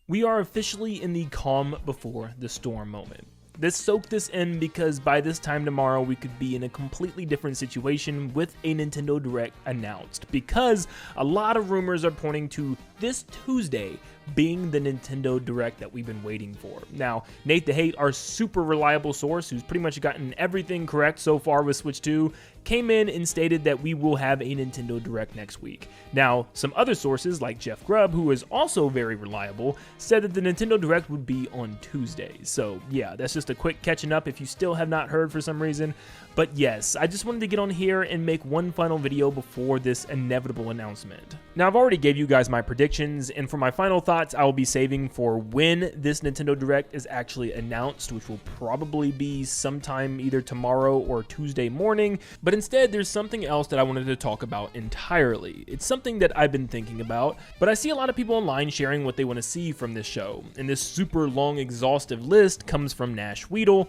We are officially in the calm before the storm moment. Let's soak this in because by this time tomorrow we could be in a completely different situation with a Nintendo Direct announced, because a lot of rumors are pointing to this Tuesday being the Nintendo Direct that we've been waiting for. Now, Nate the Hate, our super reliable source who's pretty much gotten everything correct so far with Switch 2, came in and stated that we will have a Nintendo Direct next week. Now, some other sources like Jeff Grubb, who is also very reliable, said that the Nintendo Direct would be on Tuesday. So yeah, that's just a quick catching up if you still have not heard for some reason. But yes, I just wanted to get on here and make one final video before this inevitable announcement. Now, I've already gave you guys my predictions, and for my final thoughts, I will be saving for when this Nintendo Direct is actually announced, which will probably be sometime either tomorrow or Tuesday morning. But instead, there's something else that I wanted to talk about entirely. It's something that I've been thinking about, but I see a lot of people online sharing what they want to see from this show. And this super long, exhaustive list comes from Nash Weedle.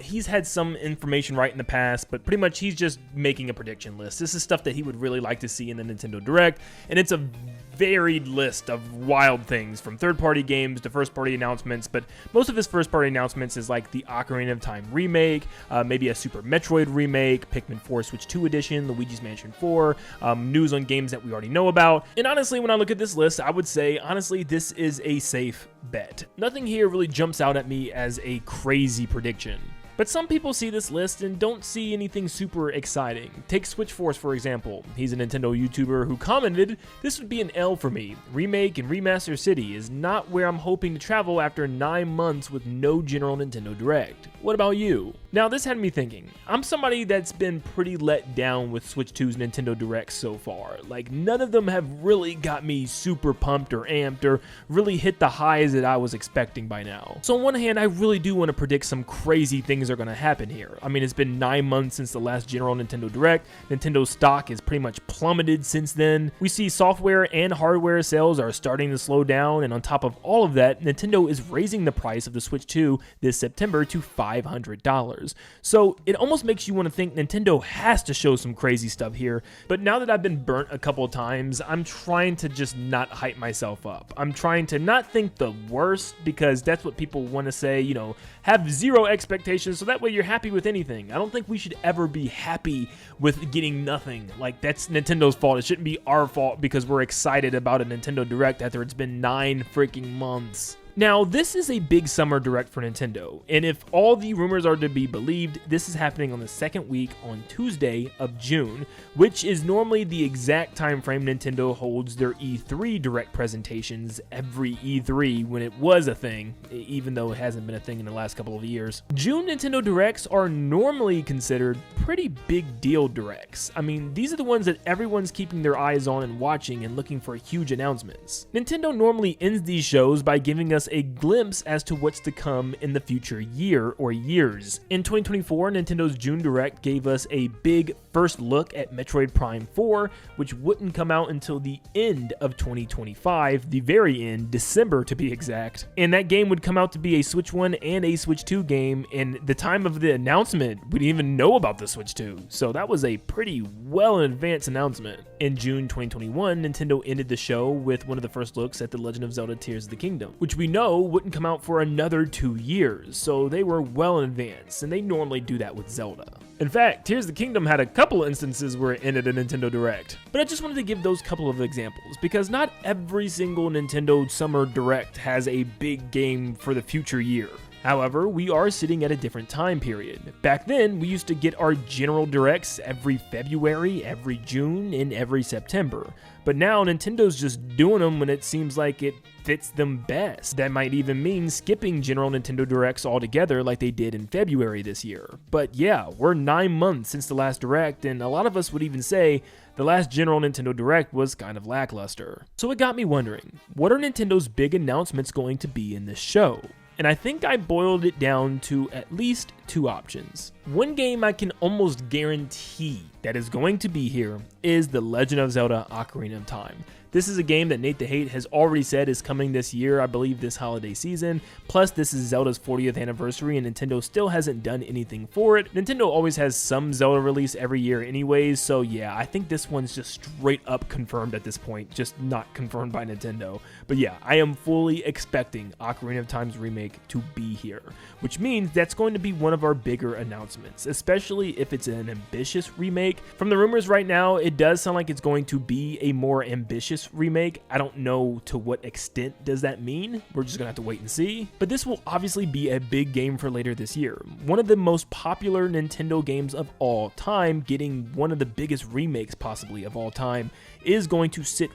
He's had some information right in the past, but pretty much he's just making a prediction list. This is stuff that he would really like to see in the Nintendo Direct, and it's a varied list of wild things, from third-party games to first-party announcements, but most of his first-party announcements is like the Ocarina of Time remake, maybe a Super Metroid remake, Pikmin 4 Switch 2 edition, Luigi's Mansion 4, news on games that we already know about. And honestly, when I look at this list, I would say, honestly, this is a safe bet. Nothing here really jumps out at me as a crazy prediction. But some people see this list and don't see anything super exciting. Take Switch Force for example. He's a Nintendo YouTuber who commented, "This would be an L for me. Remake and Remaster City is not where I'm hoping to travel after 9 months with no general Nintendo Direct." What about you? Now, this had me thinking. I'm somebody that's been pretty let down with Switch 2's Nintendo Directs so far. Like, none of them have really got me super pumped or amped or really hit the highs that I was expecting by now. So on one hand, I really do want to predict some crazy things are going to happen here. I mean, it's been 9 months since the last general Nintendo Direct. Nintendo's stock is pretty much plummeted since then. We see software and hardware sales are starting to slow down, and on top of all of that, Nintendo is raising the price of the Switch 2 this September to $500. So it almost makes you want to think Nintendo has to show some crazy stuff here. But now that I've been burnt a couple of times, I'm trying to just not hype myself up. I'm trying to not think the worst, because that's what people want to say, you know, have zero expectations so that way you're happy with anything. I don't think we should ever be happy with getting nothing. Like, that's Nintendo's fault. It shouldn't be our fault because we're excited about a Nintendo Direct after it's been 9 freaking months. Now, this is a big summer Direct for Nintendo, and if all the rumors are to be believed, this is happening on the second week on Tuesday of June, which is normally the exact time frame Nintendo holds their E3 Direct presentations every E3 when it was a thing, even though it hasn't been a thing in the last couple of years. June Nintendo Directs are normally considered pretty big deal Directs. I mean, these are the ones that everyone's keeping their eyes on and watching and looking for huge announcements. Nintendo normally ends these shows by giving us a glimpse as to what's to come in the future year or years. In 2024, Nintendo's June Direct gave us a big first look at Metroid Prime 4, which wouldn't come out until the end of 2025, the very end, December to be exact. And that game would come out to be a Switch 1 and a Switch 2 game, and the time of the announcement, we didn't even know about the Switch 2, so that was a pretty well in advance announcement. In June 2021, Nintendo ended the show with one of the first looks at The Legend of Zelda Tears of the Kingdom, which we know wouldn't come out for another 2 years, so they were well in advance, and they normally do that with Zelda. In fact, Tears of the Kingdom had a couple instances where it ended a Nintendo Direct. But I just wanted to give those couple of examples, because not every single Nintendo Summer Direct has a big game for the future year. However, we are sitting at a different time period. Back then, we used to get our general Directs every February, every June, and every September. But now, Nintendo's just doing them when it seems like it fits them best. That might even mean skipping general Nintendo Directs altogether like they did in February this year. But yeah, we're 9 months since the last Direct, and a lot of us would even say the last general Nintendo Direct was kind of lackluster. So it got me wondering, what are Nintendo's big announcements going to be in this show? And I think I boiled it down to at least 2 options. One game I can almost guarantee that is going to be here is The Legend of Zelda: Ocarina of Time. This is a game that Nin10doland has already said is coming this year, I believe this holiday season. Plus, this is Zelda's 40th anniversary and Nintendo still hasn't done anything for it. Nintendo always has some Zelda release every year anyways, so yeah, I think this one's just straight up confirmed at this point, just not confirmed by Nintendo. But yeah, I am fully expecting Ocarina of Time's remake to be here, which means that's going to be one of our bigger announcements, especially if it's an ambitious remake. From the rumors right now, it does sound like it's going to be a more ambitious remake. I don't know to what extent does that mean. We're just gonna have to wait and see. But this will obviously be a big game for later this year. One of the most popular Nintendo games of all time, getting one of the biggest remakes possibly of all time, is going to sit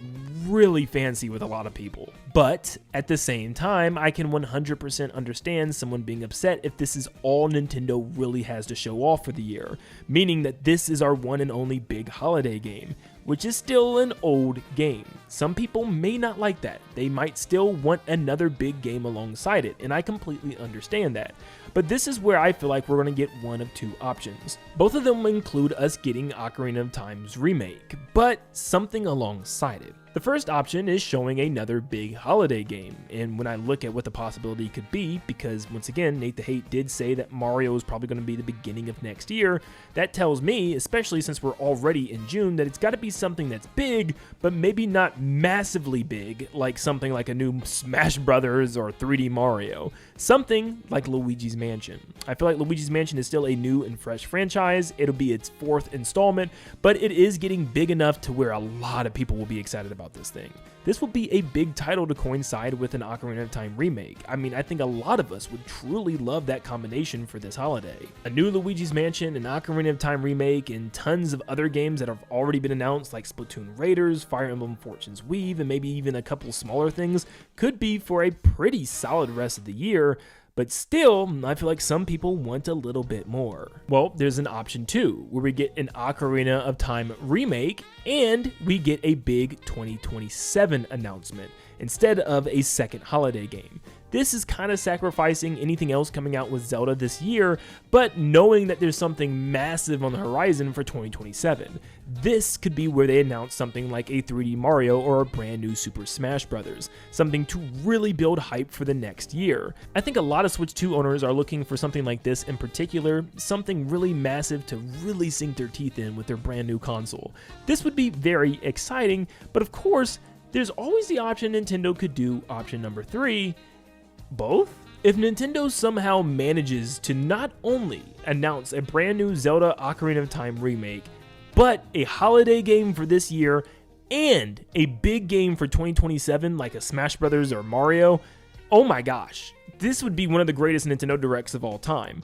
really fancy with a lot of people. But at the same time, I can 100% understand someone being upset if this is all Nintendo really has to show off for the year, meaning that this is our one and only big holiday game, which is still an old game. Some people may not like that. They might still want another big game alongside it, and I completely understand that. But this is where I feel like we're going to get one of two options. Both of them include us getting Ocarina of Time's remake, but something alongside it. The first option is showing another big holiday game, and when I look at what the possibility could be, because once again, Nin10doland did say that Mario is probably going to be the beginning of next year, that tells me, especially since we're already in June, that it's got to be something that's big, but maybe not massively big, like something like a new Smash Brothers or 3D Mario. Something like Luigi's Mansion. I feel like Luigi's Mansion is still a new and fresh franchise. It'll be its 4th installment, but it is getting big enough to where a lot of people will be excited about this thing. This will be a big title to coincide with an Ocarina of Time remake. I mean, I think a lot of us would truly love that combination for this holiday. A new Luigi's Mansion, an Ocarina of Time remake, and tons of other games that have already been announced like Splatoon Raiders, Fire Emblem Fortune's Weave, and maybe even a couple smaller things could be for a pretty solid rest of the year. But still, I feel like some people want a little bit more. Well, there's an option 2, where we get an Ocarina of Time remake, and we get a big 2027 announcement, instead of a second holiday game. This is kind of sacrificing anything else coming out with Zelda this year, but knowing that there's something massive on the horizon for 2027. This could be where they announce something like a 3D Mario or a brand new Super Smash Bros., something to really build hype for the next year. I think a lot of Switch 2 owners are looking for something like this in particular, something really massive to really sink their teeth in with their brand new console. This would be very exciting, but of course, there's always the option Nintendo could do option number 3, both? If Nintendo somehow manages to not only announce a brand new Zelda Ocarina of Time remake, but a holiday game for this year and a big game for 2027 like a Smash Brothers or Mario, oh my gosh, this would be one of the greatest Nintendo Directs of all time.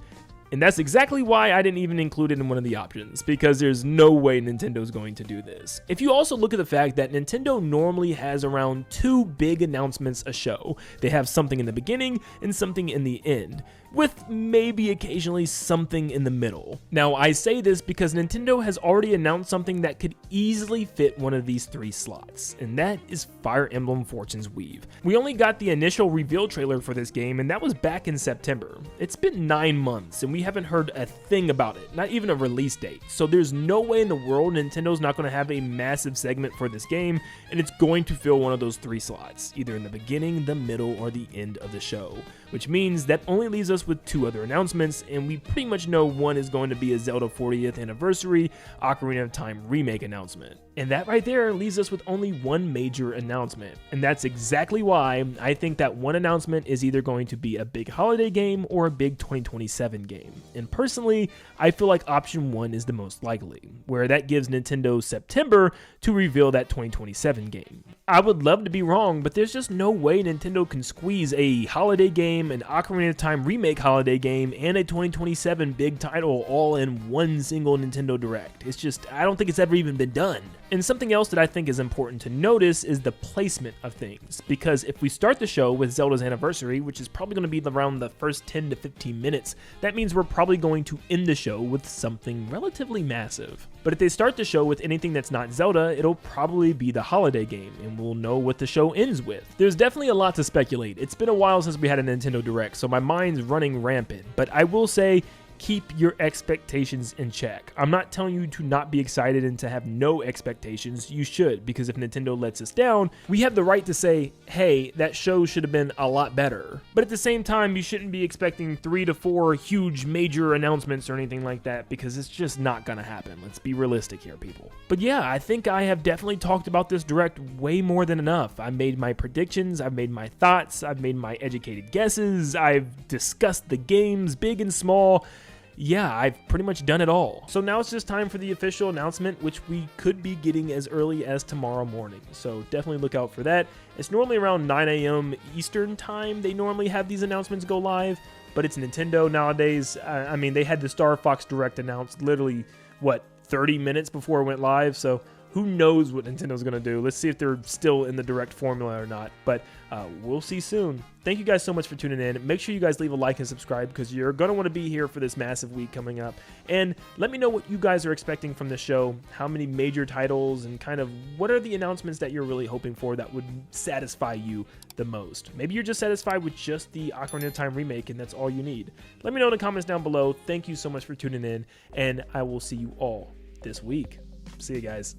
And that's exactly why I didn't even include it in one of the options, because there's no way Nintendo's going to do this. If you also look at the fact that Nintendo normally has around 2 big announcements a show, they have something in the beginning and something in the end, with maybe occasionally something in the middle. Now, I say this because Nintendo has already announced something that could easily fit one of these 3 slots, and that is Fire Emblem Fortune's Weave. We only got the initial reveal trailer for this game, and that was back in September. It's been 9 months, and we haven't heard a thing about it, not even a release date. So there's no way in the world Nintendo's not going to have a massive segment for this game, and it's going to fill one of those 3 slots, either in the beginning, the middle, or the end of the show. Which means that only leaves us with 2 other announcements, and we pretty much know one is going to be a Zelda 40th Anniversary Ocarina of Time remake announcement. And that right there leaves us with only one major announcement, and that's exactly why I think that one announcement is either going to be a big holiday game or a big 2027 game. And personally, I feel like option 1 is the most likely, where that gives Nintendo September to reveal that 2027 game. I would love to be wrong, but there's just no way Nintendo can squeeze a holiday game, an Ocarina of Time remake holiday game, and a 2027 big title all in one single Nintendo Direct. It's just, I don't think it's ever even been done. And something else that I think is important to notice is the placement of things, because if we start the show with Zelda's anniversary, which is probably going to be around the first 10 to 15 minutes, that means we're probably going to end the show with something relatively massive. But if they start the show with anything that's not Zelda, it'll probably be the holiday game, and we'll know what the show ends with. There's definitely a lot to speculate. It's been a while since we had a Nintendo Direct, so my mind's running rampant, but I will say, keep your expectations in check. I'm not telling you to not be excited and to have no expectations. You should, because if Nintendo lets us down, we have the right to say, hey, that show should have been a lot better. But at the same time, you shouldn't be expecting 3 to 4 huge major announcements or anything like that, because it's just not gonna happen. Let's be realistic here, people. But yeah, I think I have definitely talked about this Direct way more than enough. I made my predictions, I've made my thoughts, I've made my educated guesses, I've discussed the games, big and small. Yeah, I've pretty much done it all. So now it's just time for the official announcement, which we could be getting as early as tomorrow morning. So definitely look out for that. It's normally around 9 a.m. Eastern time. They normally have these announcements go live, but it's Nintendo nowadays. I mean, they had the Star Fox Direct announced literally, 30 minutes before it went live. So who knows what Nintendo's going to do. Let's see if they're still in the Direct formula or not. But we'll see soon. Thank you guys so much for tuning in. Make sure you guys leave a like and subscribe, because you're going to want to be here for this massive week coming up. And let me know what you guys are expecting from the show. How many major titles, and kind of what are the announcements that you're really hoping for that would satisfy you the most. Maybe you're just satisfied with just the Ocarina of Time remake and that's all you need. Let me know in the comments down below. Thank you so much for tuning in, and I will see you all this week. See you guys.